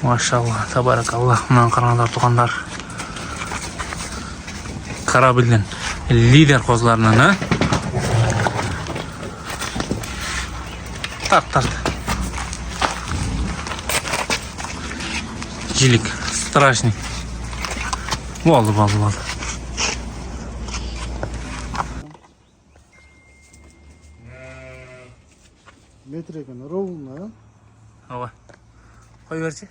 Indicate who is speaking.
Speaker 1: Машалла, табаракалла. Мына караңыздар тугандар. Корабльден лидер козларынан, а? Тарт. Жилик страшный. Болды.
Speaker 2: Метр екен, ровно, а?
Speaker 1: Ова. Қой берші.